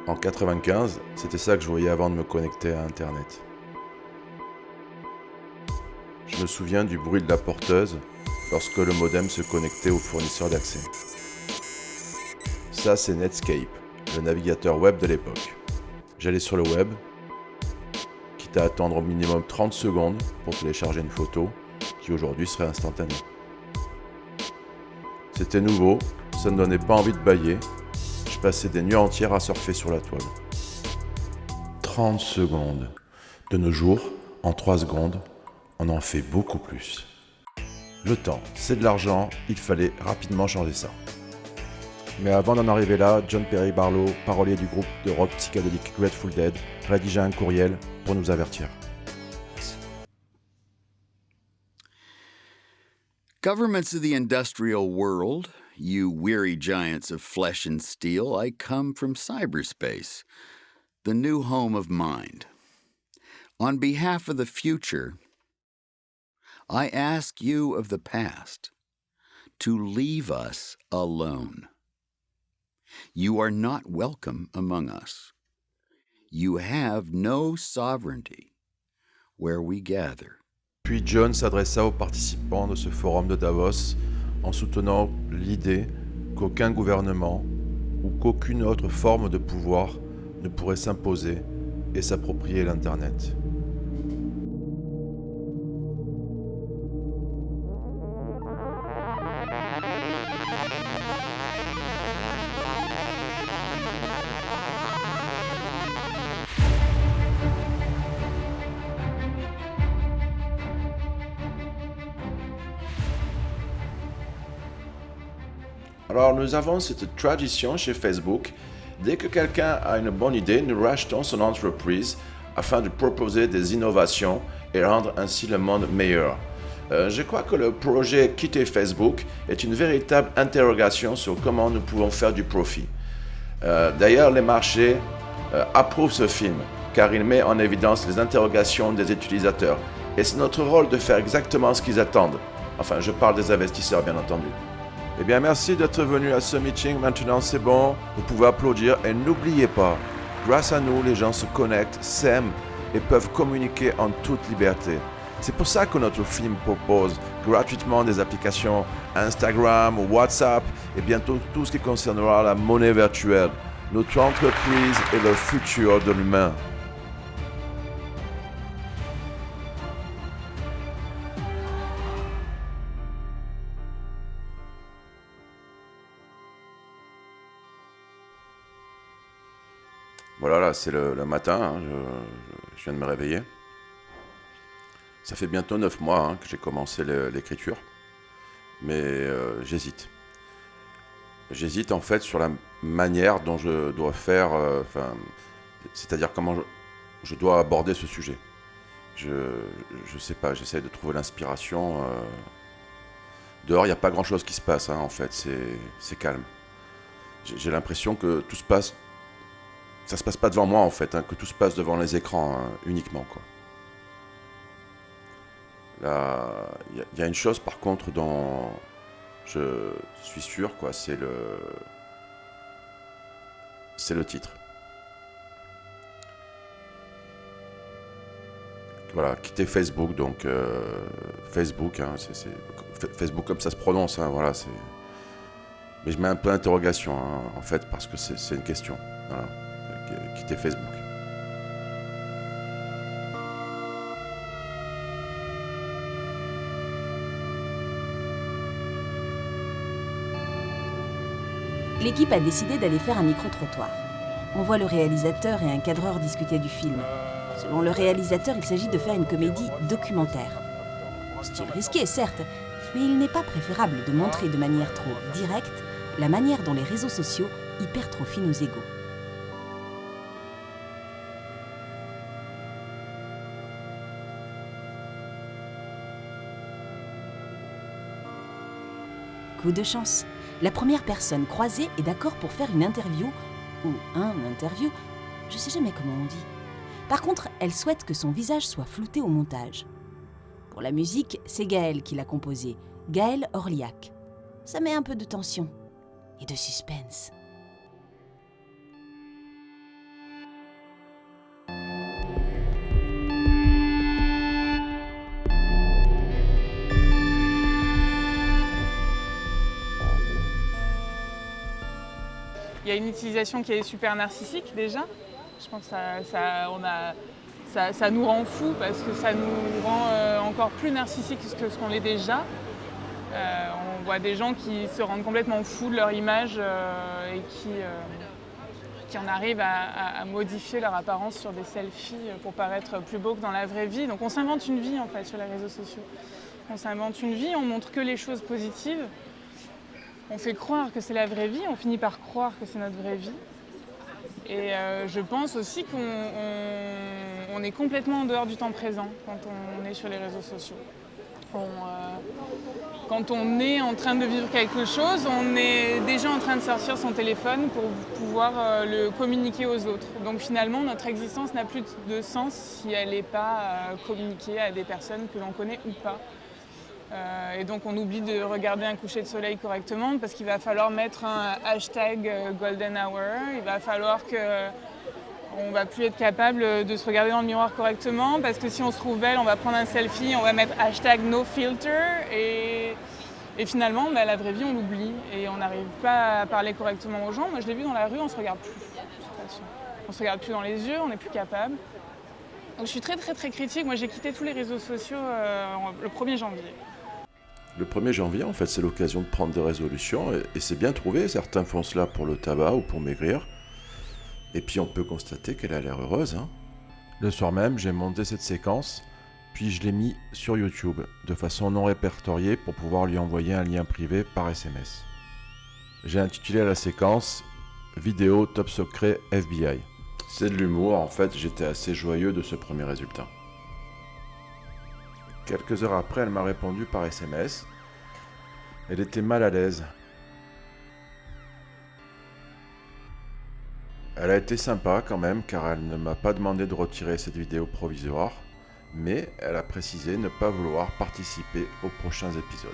En 95, c'était ça que je voyais avant de me connecter à Internet. Je me souviens du bruit de la porteuse lorsque le modem se connectait au fournisseur d'accès. Ça, c'est Netscape, le navigateur web de l'époque. J'allais sur le web, quitte à attendre au minimum 30 secondes pour télécharger une photo qui aujourd'hui serait instantanée. C'était nouveau, ça ne donnait pas envie de bâiller. Je passais des nuits entières à surfer sur la toile. 30 secondes. De nos jours, en 3 secondes, on en fait beaucoup plus. Le temps, c'est de l'argent, il fallait rapidement changer ça. Mais avant d'en arriver là, John Perry Barlow, parolier du groupe de rock psychédélique Grateful Dead, rédigea un courriel pour nous avertir. Governments of the industrial world, you weary giants of flesh and steel, I come from cyberspace, the new home of mind. On behalf of the future, I ask you of the past to leave us alone. You are not welcome among us. You have no sovereignty where we gather. Puis John s'adressa aux participants de ce forum de Davos en soutenant l'idée qu'aucun gouvernement ou qu'aucune autre forme de pouvoir ne pourrait s'imposer et s'approprier l'Internet. Alors nous avons cette tradition chez Facebook, dès que quelqu'un a une bonne idée, nous rachetons son entreprise afin de proposer des innovations et rendre ainsi le monde meilleur. Je crois que le projet Quitter Facebook est une véritable interrogation sur comment nous pouvons faire du profit. D'ailleurs, les marchés approuvent ce film car il met en évidence les interrogations des utilisateurs et c'est notre rôle de faire exactement ce qu'ils attendent. Enfin, je parle des investisseurs bien entendu. Eh bien, merci d'être venu à ce meeting. Maintenant, c'est bon. Vous pouvez applaudir. Et n'oubliez pas, grâce à nous, les gens se connectent, s'aiment et peuvent communiquer en toute liberté. C'est pour ça que notre film propose gratuitement des applications Instagram ou WhatsApp et bientôt tout ce qui concernera la monnaie virtuelle. Notre entreprise est le futur de l'humain. Voilà, là, c'est le matin, hein, je viens de me réveiller. Ça fait bientôt 9 mois hein, que j'ai commencé l'écriture, mais j'hésite. J'hésite en fait sur la manière dont je dois faire, c'est-à-dire comment je dois aborder ce sujet. Je sais pas, j'essaie de trouver l'inspiration. Dehors, il n'y a pas grand-chose qui se passe, hein, en fait, c'est calme. J'ai l'impression que tout se passe. Ça se passe pas devant moi en fait, hein, que tout se passe devant les écrans hein, uniquement quoi. Là, il y a une chose par contre dont je suis sûr quoi, c'est le titre. Voilà, quitter Facebook donc Facebook, hein, c'est Facebook comme ça se prononce, hein, voilà c'est. Mais je mets un peu d'interrogation hein, en fait parce que c'est une question. Voilà. Quitter Facebook. L'équipe a décidé d'aller faire un micro-trottoir. On voit le réalisateur et un cadreur discuter du film. Selon le réalisateur, il s'agit de faire une comédie documentaire. Style risqué, certes, mais il n'est pas préférable de montrer de manière trop directe la manière dont les réseaux sociaux hypertrophient nos égos. Coup de chance, la première personne croisée est d'accord pour faire une interview, ou un interview, je sais jamais comment on dit. Par contre, elle souhaite que son visage soit flouté au montage. Pour la musique, c'est Gaël qui l'a composée, Gaël Orliac. Ça met un peu de tension et de suspense. Il y a une utilisation qui est super narcissique déjà. Je pense que ça nous rend fous parce que ça nous rend encore plus narcissiques que ce qu'on l'est déjà. On voit des gens qui se rendent complètement fous de leur image et qui en arrivent à modifier leur apparence sur des selfies pour paraître plus beaux que dans la vraie vie. Donc on s'invente une vie en fait sur les réseaux sociaux. On s'invente une vie, on montre que les choses positives. On fait croire que c'est la vraie vie, on finit par croire que c'est notre vraie vie. Et je pense aussi qu'on est complètement en dehors du temps présent quand on est sur les réseaux sociaux. Quand on est en train de vivre quelque chose, on est déjà en train de sortir son téléphone pour pouvoir le communiquer aux autres. Donc finalement, notre existence n'a plus de sens si elle n'est pas communiquée à des personnes que l'on connaît ou pas. Et donc on oublie de regarder un coucher de soleil correctement parce qu'il va falloir mettre un hashtag Golden Hour. Il va falloir qu'on ne va plus être capable de se regarder dans le miroir correctement parce que si on se trouve belle, on va prendre un selfie, on va mettre hashtag no filter et finalement la vraie vie on l'oublie et on n'arrive pas à parler correctement aux gens. Moi je l'ai vu dans la rue, on ne se regarde plus. On ne se regarde plus dans les yeux, on n'est plus capable. Donc je suis très critique. Moi j'ai quitté tous les réseaux sociaux le 1er janvier. Le 1er janvier, en fait, c'est l'occasion de prendre des résolutions et c'est bien trouvé. Certains font cela pour le tabac ou pour maigrir. Et puis on peut constater qu'elle a l'air heureuse. Le soir même, j'ai monté cette séquence, puis je l'ai mis sur YouTube de façon non répertoriée pour pouvoir lui envoyer un lien privé par SMS. J'ai intitulé la séquence « Vidéo top secret FBI ». C'est de l'humour, en fait, j'étais assez joyeux de ce premier résultat. Quelques heures après, elle m'a répondu par SMS. Elle était mal à l'aise. Elle a été sympa quand même, car elle ne m'a pas demandé de retirer cette vidéo provisoire, mais elle a précisé ne pas vouloir participer aux prochains épisodes.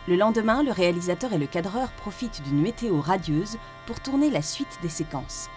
Le lendemain, le réalisateur et le cadreur profitent d'une météo radieuse pour tourner la suite des séquences.